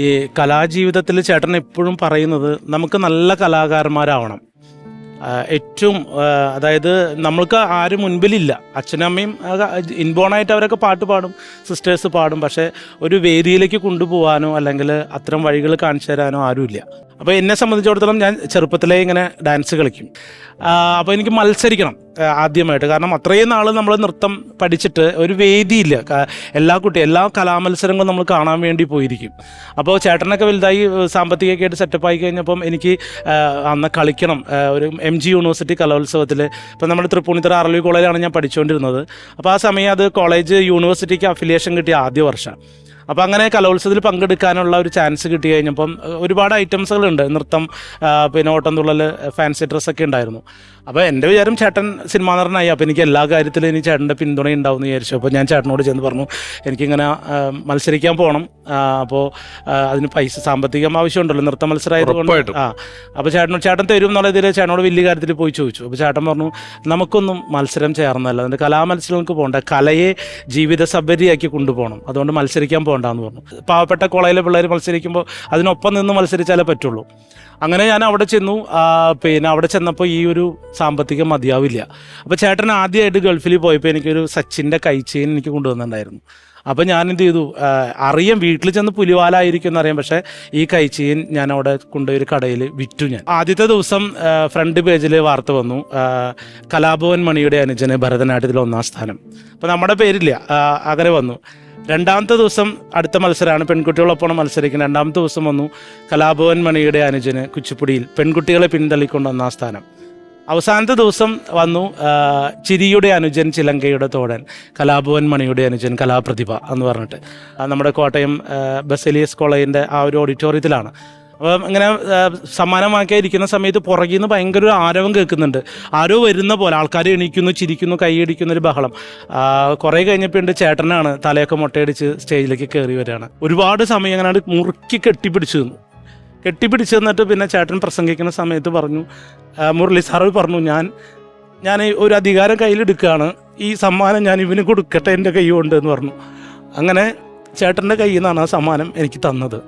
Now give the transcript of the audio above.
ഈ കലാജീവിതത്തിൽ ചേട്ടൻ എപ്പോഴും പറയുന്നത് നമുക്ക് നല്ല കലാകാരന്മാരാവണം. ഏറ്റവും അതായത് നമ്മൾക്ക് ആരും മുൻപിലില്ല. അച്ഛനും അമ്മയും ഇൻബോണായിട്ട് അവരൊക്കെ പാട്ട് പാടും, സിസ്റ്റേഴ്സ് പാടും. പക്ഷേ ഒരു വേദിയിലേക്ക് കൊണ്ടുപോകാനോ അല്ലെങ്കിൽ അത്തരം വഴികൾ കാണിച്ചു തരാനോ ആരുമില്ല. അപ്പോൾ എന്നെ സംബന്ധിച്ചിടത്തോളം ഞാൻ ചെറുപ്പത്തിലേ ഇങ്ങനെ ഡാൻസ് കളിക്കും. അപ്പോൾ എനിക്ക് മത്സരിക്കണം ആദ്യമായിട്ട്. കാരണം അത്രയും നാൾ നമ്മൾ നൃത്തം പഠിച്ചിട്ട് ഒരു വേദിയില്ല. എല്ലാ കലാമത്സരങ്ങളും നമ്മൾ കാണാൻ വേണ്ടി പോയിരിക്കും. അപ്പോൾ ചേട്ടനൊക്കെ വലുതായി സാമ്പത്തികമൊക്കെ ആയിട്ട് സെറ്റപ്പായി കഴിഞ്ഞപ്പം എനിക്ക് അന്ന് കളിക്കണം. ഒരു MG യൂണിവേഴ്സിറ്റി കലോത്സവത്തിൽ, ഇപ്പോൾ നമ്മുടെ തൃപ്പൂണിത്തുറ RLV കോളേജിലാണ് ഞാൻ പഠിച്ചുകൊണ്ടിരുന്നത്. അപ്പോൾ ആ സമയം അത് കോളേജ് യൂണിവേഴ്സിറ്റിക്ക് അഫിലിയേഷൻ കിട്ടിയ ആദ്യ വർഷം. അപ്പോൾ അങ്ങനെ കലോത്സവത്തിൽ പങ്കെടുക്കാനുള്ള ഒരു ചാൻസ് കിട്ടി കഴിഞ്ഞപ്പം ഒരുപാട് ഐറ്റംസുകളുണ്ട്. നൃത്തം, പിന്നെ ഓട്ടംതുള്ളൽ, ഫാൻസി ഡ്രസ്സൊക്കെ ഉണ്ടായിരുന്നു. അപ്പോൾ എൻ്റെ വിചാരം ചേട്ടൻ സിനിമാ നടനായി, അപ്പോൾ എനിക്ക് എല്ലാ കാര്യത്തിലും ഇനി ചേട്ടൻ്റെ പിന്തുണ ഉണ്ടാവും എന്ന് വിചാരിച്ചു. അപ്പോൾ ഞാൻ ചേട്ടനോട് ചെന്ന് പറഞ്ഞു എനിക്കിങ്ങനെ മത്സരിക്കാൻ പോകണം. അപ്പോൾ അതിന് സാമ്പത്തികം ആവശ്യമുണ്ടല്ലോ, നൃത്ത മത്സരമായതുകൊണ്ട്. അപ്പോൾ ചേട്ടൻ തരും എന്നുള്ള ഇതിൽ ചേട്ടനോട് വലിയ കാര്യത്തിൽ പോയി ചോദിച്ചു. അപ്പോൾ ചേട്ടൻ പറഞ്ഞു നമുക്കൊന്നും മത്സരം ചേർന്നല്ല, അതുകൊണ്ട് കലാമത്സരങ്ങൾക്ക് പോകണ്ട, കലയെ ജീവിത സബരിയാക്കി കൊണ്ടുപോകണം, അതുകൊണ്ട് മത്സരിക്കാൻ പോകണ്ടെന്ന് പറഞ്ഞു. പാവപ്പെട്ട കോളേജിലെ പിള്ളേർ മത്സരിക്കുമ്പോൾ അതിനൊപ്പം നിന്ന് മത്സരിച്ചാലേ പറ്റുള്ളൂ. അങ്ങനെ ഞാൻ അവിടെ ചെന്നു. പിന്നെ അവിടെ ചെന്നപ്പോൾ ഈ ഒരു സാമ്പത്തികം മതിയാവില്ല. അപ്പോൾ ചേട്ടൻ ആദ്യമായിട്ട് ഗൾഫിൽ പോയപ്പോൾ എനിക്കൊരു സച്ചിൻ്റെ കൈ ചെയിൻ എനിക്ക് കൊണ്ടുവന്നിട്ടുണ്ടായിരുന്നു. അപ്പോൾ ഞാൻ എന്ത് ചെയ്തു, അറിയാം വീട്ടിൽ ചെന്ന് പുലിവാലായിരിക്കും എന്നറിയാം, പക്ഷേ ഈ കൈ ചെയിൻ ഞാൻ അവിടെ കൊണ്ടുപോയി ഒരു കടയിൽ വിറ്റു. ഞാൻ ആദ്യത്തെ ദിവസം ഫ്രണ്ട് പേജിൽ വാർത്ത വന്നു, കലാഭവൻ മണിയുടെ അനുജന് ഭരതനാട്യത്തിൽ 1ാം സ്ഥാനം. അപ്പോൾ നമ്മുടെ പേരില്ല, അങ്ങനെ വന്നു. രണ്ടാമത്തെ ദിവസം അടുത്ത മത്സരമാണ്, പെൺകുട്ടികളൊപ്പം മത്സരിക്കുന്നത്. രണ്ടാമത്തെ ദിവസം വന്നു കലാഭവൻ മണിയുടെ അനുജന് കുച്ചിപ്പുടിയിൽ പെൺകുട്ടികളെ പിന്തള്ളിക്കൊണ്ട് 1ാം സ്ഥാനം. അവസാനത്തെ ദിവസം വന്നു ചിരിയുടെ അനുജൻ ചിലങ്കയുടെ തോഴൻ, കലാഭവൻ മണിയുടെ അനുജൻ കലാപ്രതിഭ എന്ന് പറഞ്ഞിട്ട്. നമ്മുടെ കോട്ടയം ബസേലിയസ് കോളേജിൻ്റെ ആ ഒരു ഓഡിറ്റോറിയത്തിലാണ്. അപ്പം ഇങ്ങനെ സമ്മാനമാക്കി ഇരിക്കുന്ന സമയത്ത് പുറകിൽ നിന്ന് ഭയങ്കര ഒരു ആരവം കേൾക്കുന്നുണ്ട്. ആരോ വരുന്ന പോലെ, ആൾക്കാർ എണീക്കുന്നു, ചിരിക്കുന്നു, കൈയടിക്കുന്നൊരു ബഹളം. കുറേ കഴിഞ്ഞപ്പോൾ ചേട്ടനാണ് തലയൊക്കെ മുട്ടയടിച്ച് സ്റ്റേജിലേക്ക് കയറി വരികയാണ്. ഒരുപാട് സമയം അങ്ങനെ മുറുക്കി കെട്ടിപ്പിടിച്ചു നിന്നിട്ട് പിന്നെ ചേട്ടൻ പ്രസംഗിക്കുന്ന സമയത്ത് പറഞ്ഞു, മുരളി സാറ് പറഞ്ഞു, ഞാൻ ഒരു അധികാരം കയ്യിലെടുക്കുകയാണ്, ഈ സമ്മാനം ഞാൻ ഇവന് കൊടുക്കട്ടെ എൻ്റെ കൈ കൊണ്ട് എന്ന് പറഞ്ഞു. അങ്ങനെ ചേട്ടൻ്റെ കയ്യിൽ നിന്നാണ് ആ സമ്മാനം എനിക്ക് തന്നത്.